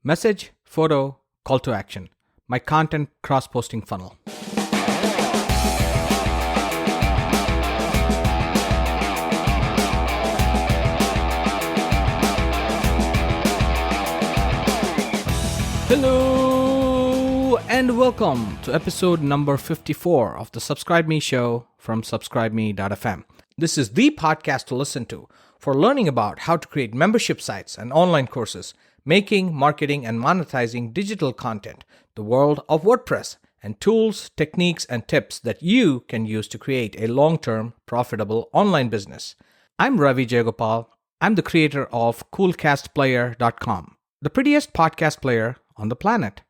Message, photo, call to action. My content cross-posting funnel. Hello and welcome to episode number 54 of the Subscribe Me show from subscribeme.fm. This is the podcast to listen to for learning about how to create membership sites and online courses, making, marketing, and monetizing digital content, the world of WordPress, and tools, techniques, and tips that you can use to create a long-term, profitable online business. I'm Ravi Jayagopal. I'm the creator of coolcastplayer.com, the prettiest podcast player on the planet.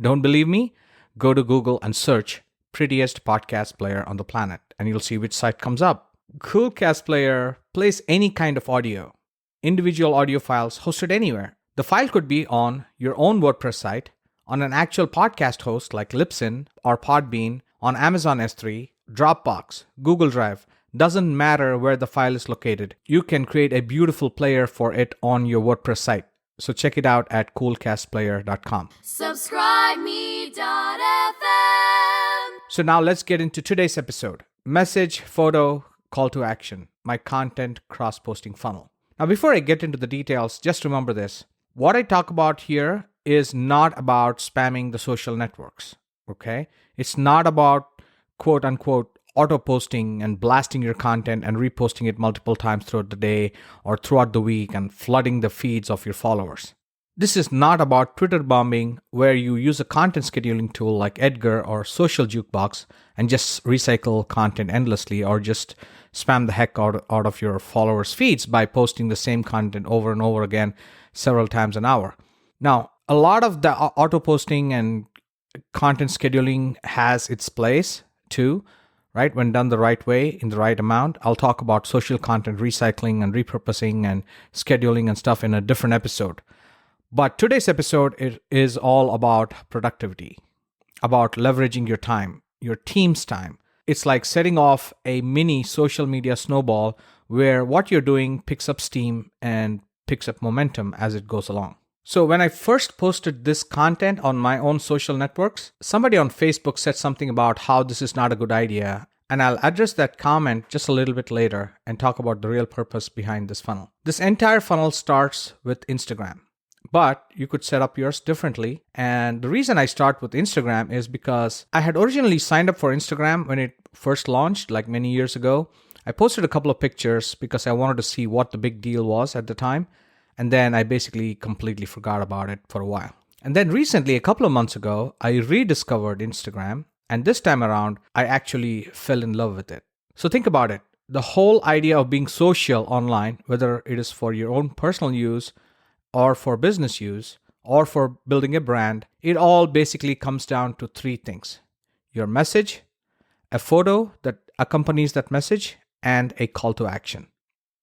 Don't believe me? Go to Google and search prettiest podcast player on the planet, and you'll see which site comes up. Coolcast Player plays any kind of audio, individual audio files hosted anywhere. The file could be on your own WordPress site, on an actual podcast host like Libsyn or Podbean, on Amazon S3, Dropbox, Google Drive. Doesn't matter where the file is located. You can create a beautiful player for it on your WordPress site. So check it out at coolcastplayer.com. SubscribeMe.fm. So now let's get into today's episode. Message, photo, call to action. My content cross-posting funnel. Now before I get into the details, just remember this. What I talk about here is not about spamming the social networks, okay? It's not about quote-unquote auto-posting and blasting your content and reposting it multiple times throughout the day or throughout the week and flooding the feeds of your followers. This is not about Twitter bombing where you use a content scheduling tool like Edgar or Social Jukebox and just recycle content endlessly or just spam the heck out of your followers' feeds by posting the same content over and over again several times an hour. Now, a lot of the auto-posting and content scheduling has its place too, right? When done the right way, in the right amount. I'll talk about social content recycling and repurposing and scheduling and stuff in a different episode. But today's episode is all about productivity, about leveraging your time, your team's time. It's like setting off a mini social media snowball where what you're doing picks up steam and picks up momentum as it goes along. So when I first posted this content on my own social networks, somebody on Facebook said something about how this is not a good idea. And I'll address that comment just a little bit later and talk about the real purpose behind this funnel. This entire funnel starts with Instagram. But you could set up yours differently. And the reason I start with Instagram is because I had originally signed up for Instagram when it first launched, like many years ago. I posted a couple of pictures because I wanted to see what the big deal was at the time. And then I basically completely forgot about it for a while. And then recently, a couple of months ago, I rediscovered Instagram. And this time around, I actually fell in love with it. So think about it. The whole idea of being social online, whether it is for your own personal use, or for business use, or for building a brand, it all basically comes down to three things. Your message, a photo that accompanies that message, and a call to action.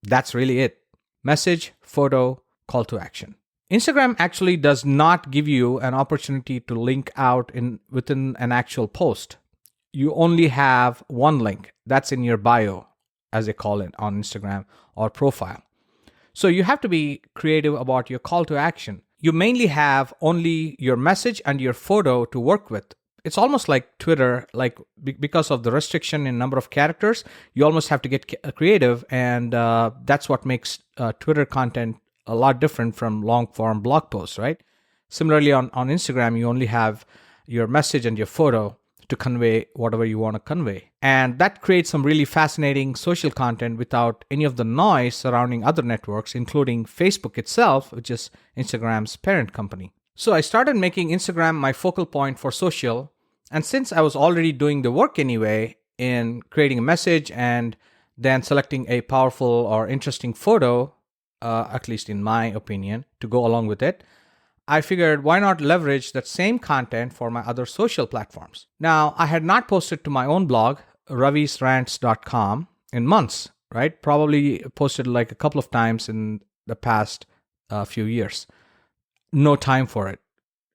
That's really it. Message, photo, call to action. Instagram actually does not give you an opportunity to link out within an actual post. You only have one link. That's in your bio, as they call it on Instagram, or profile. So you have to be creative about your call to action. You mainly have only your message and your photo to work with. It's almost like Twitter, because of the restriction in number of characters, you almost have to get creative, and that's what makes Twitter content a lot different from long-form blog posts, right? Similarly, on Instagram, you only have your message and your photo to convey whatever you want to convey. And that creates some really fascinating social content without any of the noise surrounding other networks, including Facebook itself, which is Instagram's parent company. So I started making Instagram my focal point for social. And since I was already doing the work anyway in creating a message and then selecting a powerful or interesting photo, at least in my opinion, to go along with it, I figured why not leverage that same content for my other social platforms. Now, I had not posted to my own blog, ravisrants.com, in months, right? Probably posted like a couple of times in the past few years. No time for it.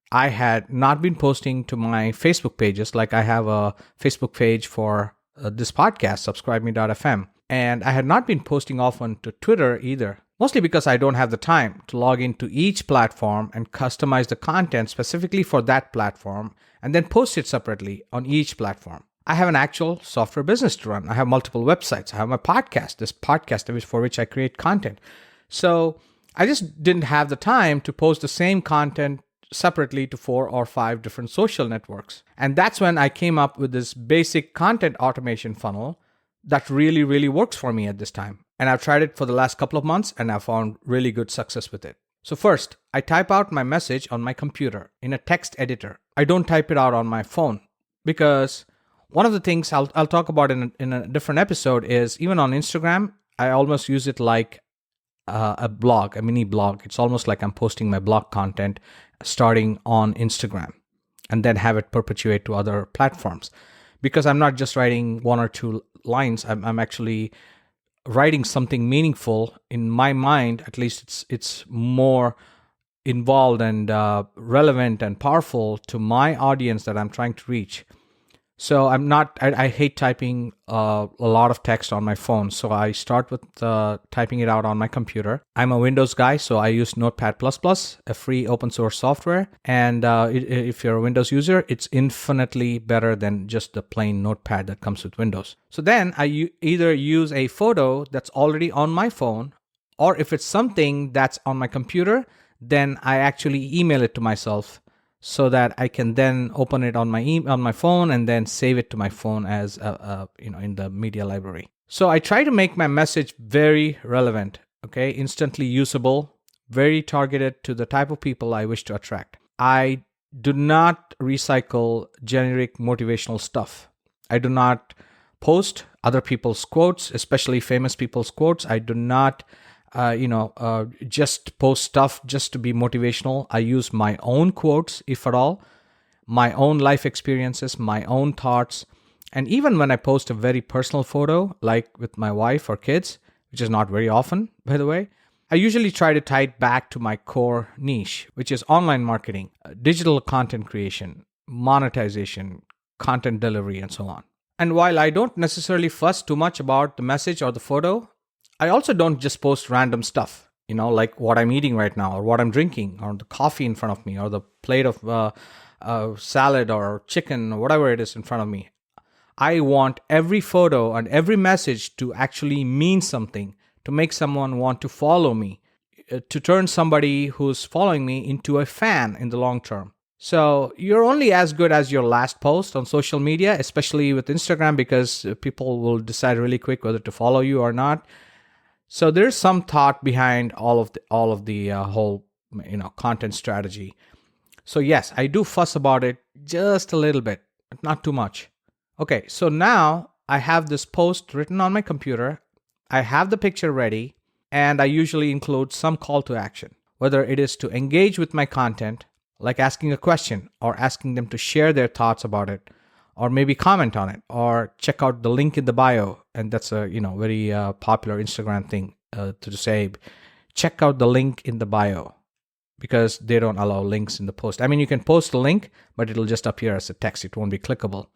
I had not been posting to my Facebook pages, like I have a Facebook page for this podcast, subscribeme.fm. And I had not been posting often to Twitter either. Mostly because I don't have the time to log into each platform and customize the content specifically for that platform and then post it separately on each platform. I have an actual software business to run. I have multiple websites. I have my podcast, this podcast for which I create content. So I just didn't have the time to post the same content separately to 4 or 5 different social networks. And that's when I came up with this basic content automation funnel that really, really works for me at this time. And I've tried it for the last couple of months and I've found really good success with it. So first, I type out my message on my computer in a text editor. I don't type it out on my phone because one of the things I'll talk about in a different episode is even on Instagram, I almost use it like a blog, a mini blog. It's almost like I'm posting my blog content starting on Instagram and then have it perpetuate to other platforms. Because I'm not just writing 1 or 2 lines, I'm actually writing something meaningful. In my mind, at least it's more involved and relevant and powerful to my audience that I'm trying to reach. So I hate typing a lot of text on my phone. So I start with typing it out on my computer. I'm a Windows guy, so I use Notepad++, a free open source software. And if you're a Windows user, it's infinitely better than just the plain Notepad that comes with Windows. So then I either use a photo that's already on my phone, or if it's something that's on my computer, then I actually email it to myself, so that I can then open it on my phone and then save it to my phone as in the media library. So I try to make my message very relevant, okay, instantly usable, very targeted to the type of people I wish to attract. I do not recycle generic motivational stuff. I do not post other people's quotes, especially famous people's quotes. I do not just post stuff just to be motivational. I use my own quotes, if at all, my own life experiences, my own thoughts. And even when I post a very personal photo, like with my wife or kids, which is not very often, by the way, I usually try to tie it back to my core niche, which is online marketing, digital content creation, monetization, content delivery, and so on. And while I don't necessarily fuss too much about the message or the photo, I also don't just post random stuff, like what I'm eating right now or what I'm drinking or the coffee in front of me or the plate of salad or chicken or whatever it is in front of me. I want every photo and every message to actually mean something, to make someone want to follow me, to turn somebody who's following me into a fan in the long term. So you're only as good as your last post on social media, especially with Instagram, because people will decide really quick whether to follow you or not. So there's some thought behind all of the whole content strategy. So yes, I do fuss about it just a little bit, but not too much. Okay, so now I have this post written on my computer. I have the picture ready, and I usually include some call to action, whether it is to engage with my content, like asking a question or asking them to share their thoughts about it, or maybe comment on it, or check out the link in the bio. And that's a very popular Instagram thing to say, check out the link in the bio, because they don't allow links in the post. I mean, you can post a link, but it'll just appear as a text. It won't be clickable.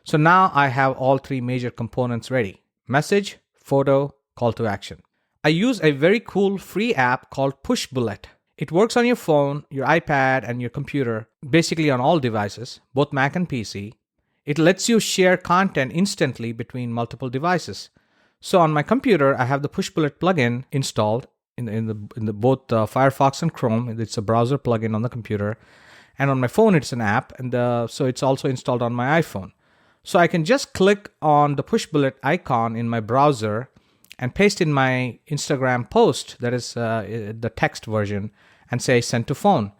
So now I have all 3 major components ready: message, photo, call to action. I use a very cool free app called Pushbullet. It works on your phone, your iPad, and your computer, basically on all devices, both Mac and PC. It lets you share content instantly between multiple devices. So on my computer, I have the Pushbullet plugin installed in the both Firefox and Chrome. It's a browser plugin on the computer, and on my phone, it's an app, and so it's also installed on my iPhone. So I can just click on the Pushbullet icon in my browser and paste in my Instagram post, that is the text version, and say send to phone.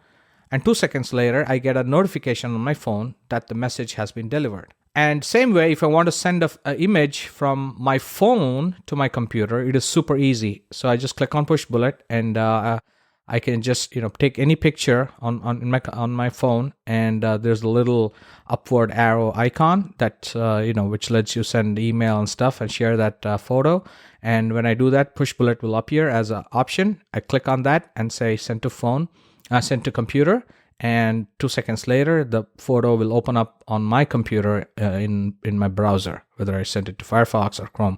And 2 seconds later, I get a notification on my phone that the message has been delivered. And same way, if I want to send an image from my phone to my computer, it is super easy. So I just click on Pushbullet, and I can just take any picture on my phone, and there's a little upward arrow icon that which lets you send email and stuff and share that photo. And when I do that, Pushbullet will appear as an option. I click on that and say send to phone. Sent to computer, and 2 seconds later, the photo will open up on my computer in my browser, whether I sent it to Firefox or Chrome.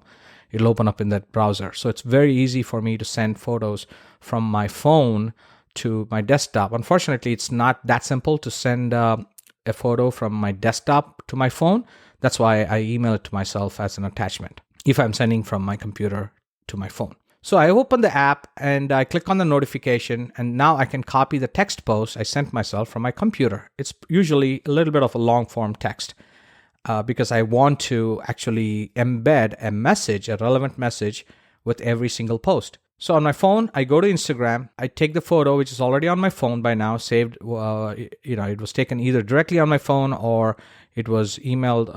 it'll open up in that browser. So it's very easy for me to send photos from my phone to my desktop. Unfortunately, it's not that simple to send a photo from my desktop to my phone. That's why I email it to myself as an attachment if I'm sending from my computer to my phone. So I open the app and I click on the notification, and now I can copy the text post I sent myself from my computer. It's usually a little bit of a long form text because I want to actually embed a message, a relevant message with every single post. So on my phone, I go to Instagram, I take the photo, which is already on my phone by now, saved, it was taken either directly on my phone or it was emailed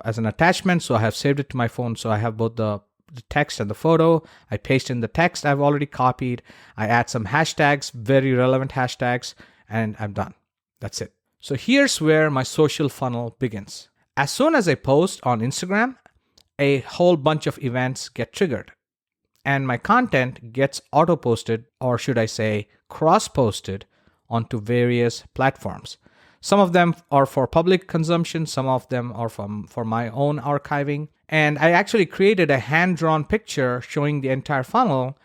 as an attachment. So I have saved it to my phone. So I have both the text and the photo. I paste in the text I've already copied. I add some hashtags, very relevant hashtags, and I'm done. That's it. So here's where my social funnel begins. As soon as I post on Instagram, a whole bunch of events get triggered. And my content gets auto-posted, or should I say cross-posted, onto various platforms. Some of them are for public consumption, some of them are for my own archiving. And I actually created a hand-drawn picture showing the entire funnel,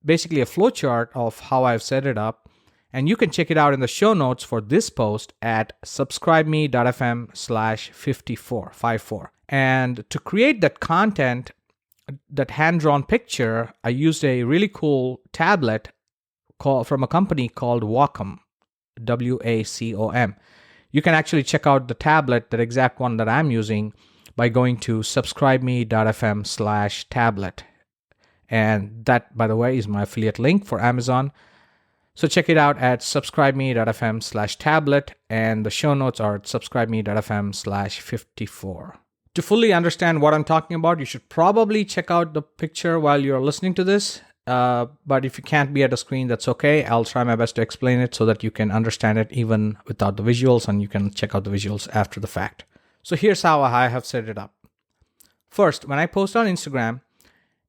basically a flowchart of how I've set it up. And you can check it out in the show notes for this post at subscribeme.fm/54. And to create that content, that hand-drawn picture, I used a really cool tablet from a company called Wacom, WACOM. You can actually check out the tablet, that exact one that I'm using, by going to subscribeme.fm/tablet. And that, by the way, is my affiliate link for Amazon. So check it out at subscribeme.fm/tablet, and the show notes are at subscribeme.fm/54. To fully understand what I'm talking about, you should probably check out the picture while you're listening to this. But if you can't be at a screen, that's okay. I'll try my best to explain it so that you can understand it even without the visuals, and you can check out the visuals after the fact. So here's how I have set it up. First, when I post on Instagram,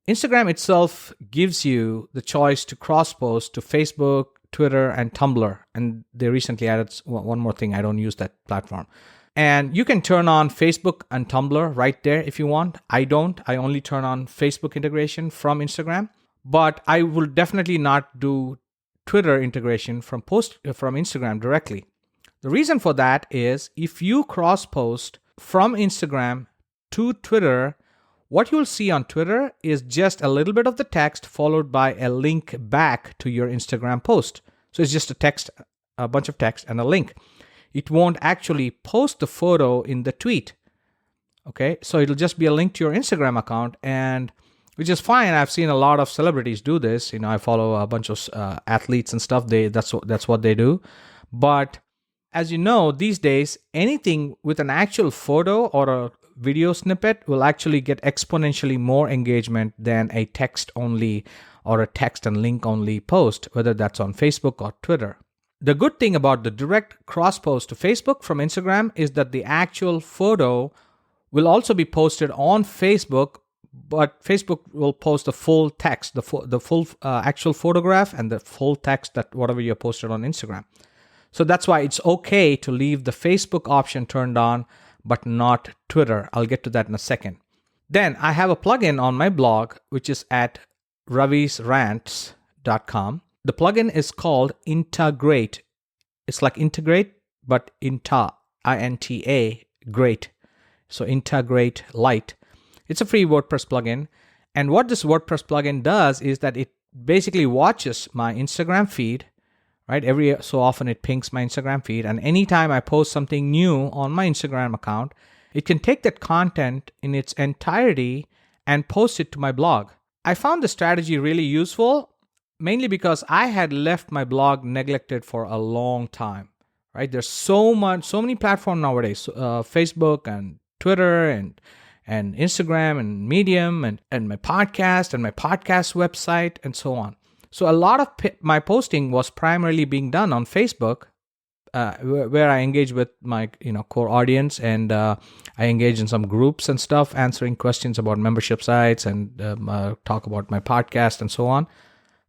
Instagram itself gives you the choice to cross-post to Facebook, Twitter, and Tumblr. And they recently added one more thing. I don't use that platform. And you can turn on Facebook and Tumblr right there if you want. I don't. I only turn on Facebook integration from Instagram. But I will definitely not do Twitter integration from Instagram directly. The reason for that is if you cross-post from Instagram to Twitter, what you'll see on Twitter is just a little bit of the text followed by a link back to your Instagram post. So it's just a bunch of text and a link. It won't actually post the photo in the tweet. Okay, so it'll just be a link to your Instagram account, and which is fine. I've seen a lot of celebrities do this. I follow a bunch of athletes and stuff. That's what they do. But as you know, these days, anything with an actual photo or a video snippet will actually get exponentially more engagement than a text only or a text and link only post, whether that's on Facebook or Twitter. The good thing about the direct cross-post to Facebook from Instagram is that the actual photo will also be posted on Facebook, but Facebook will post the full text, the full actual photograph and the full text that whatever you posted on Instagram. So that's why it's okay to leave the Facebook option turned on, but not Twitter. I'll get to that in a second. Then I have a plugin on my blog, which is at ravisrants.com. The plugin is called Integrate. It's like integrate, but INTA, I-N-T-A, great. So Integrate Lite. It's a free WordPress plugin. And what this WordPress plugin does is that it basically watches my Instagram feed, right? Every so often it pings my Instagram feed. And anytime I post something new on my Instagram account, it can take that content in its entirety and post it to my blog. I found the strategy really useful, mainly because I had left my blog neglected for a long time, right? There's so many platforms nowadays, Facebook and Twitter and Instagram and Medium and my podcast website and so on. So a lot of my posting was primarily being done on Facebook, where I engage with my core audience, and I engage in some groups and stuff, answering questions about membership sites and talk about my podcast and so on.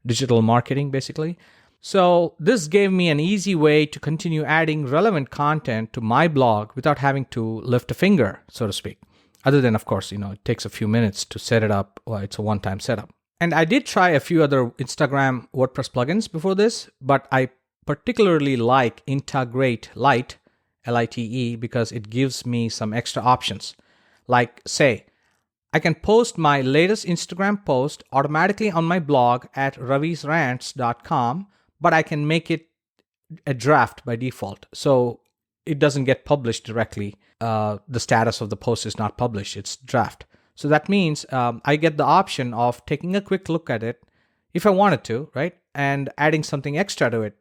Digital marketing, basically. So this gave me an easy way to continue adding relevant content to my blog without having to lift a finger, so to speak. Other than, of course, it takes a few minutes to set it up. Well, it's a one-time setup. And I did try a few other Instagram WordPress plugins before this, but I particularly like Integrate Lite, Lite, because it gives me some extra options. Like, say, I can post my latest Instagram post automatically on my blog at ravisrants.com, but I can make it a draft by default. So it doesn't get published directly. The status of the post is not published, it's draft. So that means I get the option of taking a quick look at it if I wanted to, right? And adding something extra to it.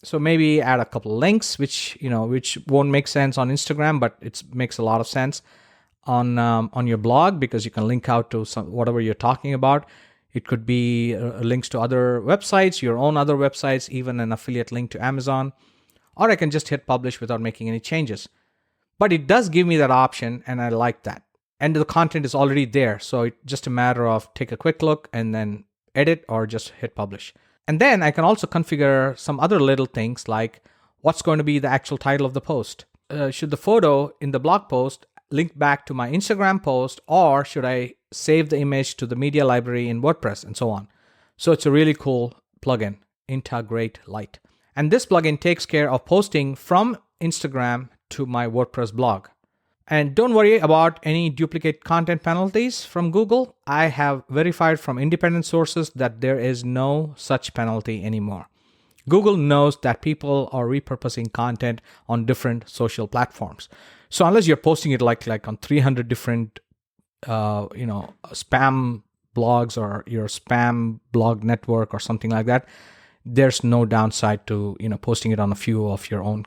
So maybe add a couple of links, which won't make sense on Instagram, but it makes a lot of sense on your blog, because you can link out to whatever you're talking about. It could be links to other websites, your own other websites, even an affiliate link to Amazon, or I can just hit publish without making any changes. But it does give me that option, and I like that. And the content is already there, so it's just a matter of take a quick look and then edit or just hit publish. And then I can also configure some other little things, like what's going to be the actual title of the post. Should the photo in the blog post link back to my Instagram post, or should I save the image to the media library in WordPress, and so on. So it's a really cool plugin, Integrate Lite. And this plugin takes care of posting from Instagram to my WordPress blog. And don't worry about any duplicate content penalties from Google. I have verified from independent sources that there is no such penalty anymore. Google knows that people are repurposing content on different social platforms. So unless you're posting it like on 300 different spam blogs or your spam blog network or something like that, there's no downside to posting it on a few of your own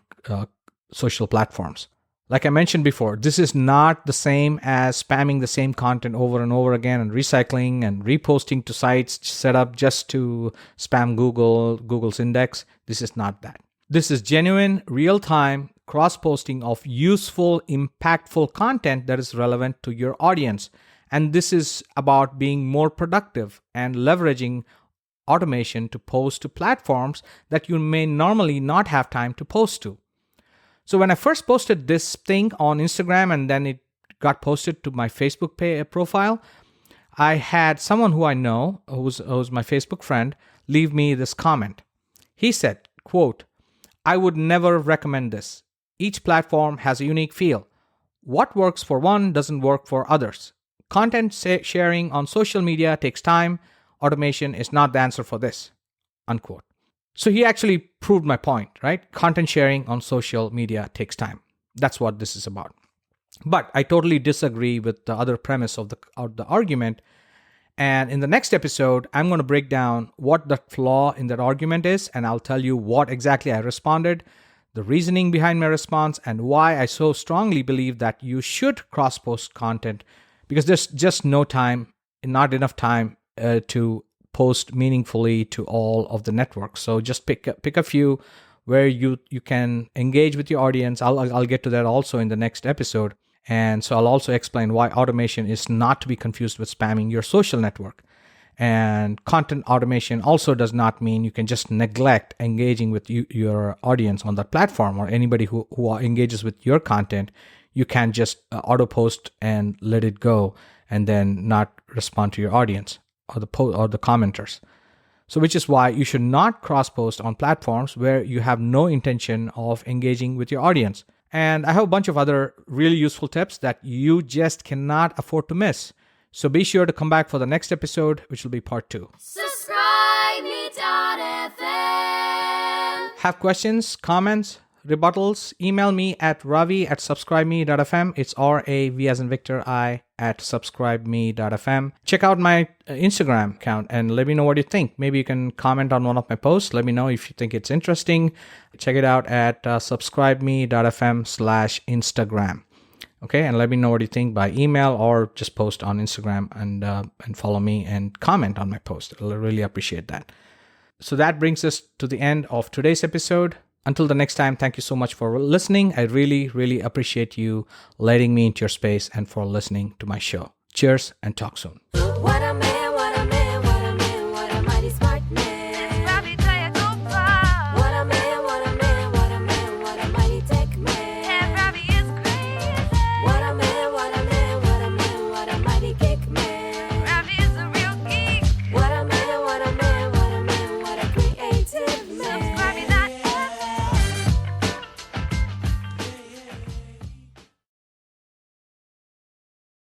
social platforms. Like I mentioned before, this is not the same as spamming the same content over and over again and recycling and reposting to sites set up just to spam Google's index. This is not that. This is genuine, real-time cross-posting of useful, impactful content that is relevant to your audience. And this is about being more productive and leveraging automation to post to platforms that you may normally not have time to post to. So when I first posted this thing on Instagram and then it got posted to my Facebook profile, I had someone who I know, who's my Facebook friend, leave me this comment. He said, quote, "I would never recommend this. Each platform has a unique feel. What works for one doesn't work for others. Content sharing on social media takes time. Automation is not the answer for this." Unquote. So he actually proved my point, right? Content sharing on social media takes time. That's what this is about. But I totally disagree with the other premise of the argument. And in the next episode, I'm going to break down what the flaw in that argument is, and I'll tell you what exactly I responded, the reasoning behind my response, and why I so strongly believe that you should cross-post content, because there's just not enough time to post meaningfully to all of the networks. So just pick a few where you can engage with your audience. I'll get to that also in the next episode. And so I'll also explain why automation is not to be confused with spamming your social network. And content automation also does not mean you can just neglect engaging with your audience on that platform, or anybody who engages with your content. You can just auto post and let it go and then not respond to your audience or the commenters. So which is why you should not cross-post on platforms where you have no intention of engaging with your audience. And I have a bunch of other really useful tips that you just cannot afford to miss. So be sure to come back for the next episode, which will be part 2. SubscribeMe.fm. Have questions, comments, rebuttals? Email me at ravi@subscribeme.fm. It's RAV as in Victor I @subscribeme.fm. Check out my Instagram account and let me know what you think. Maybe you can comment on one of my posts. Let me know if you think it's interesting. Check it out at subscribeme.fm/Instagram. Okay, and let me know what you think by email or just post on Instagram and follow me and comment on my post. I'll really appreciate that. So that brings us to the end of today's episode. Until the next time, thank you so much for listening. I really, really appreciate you letting me into your space and for listening to my show. Cheers and talk soon.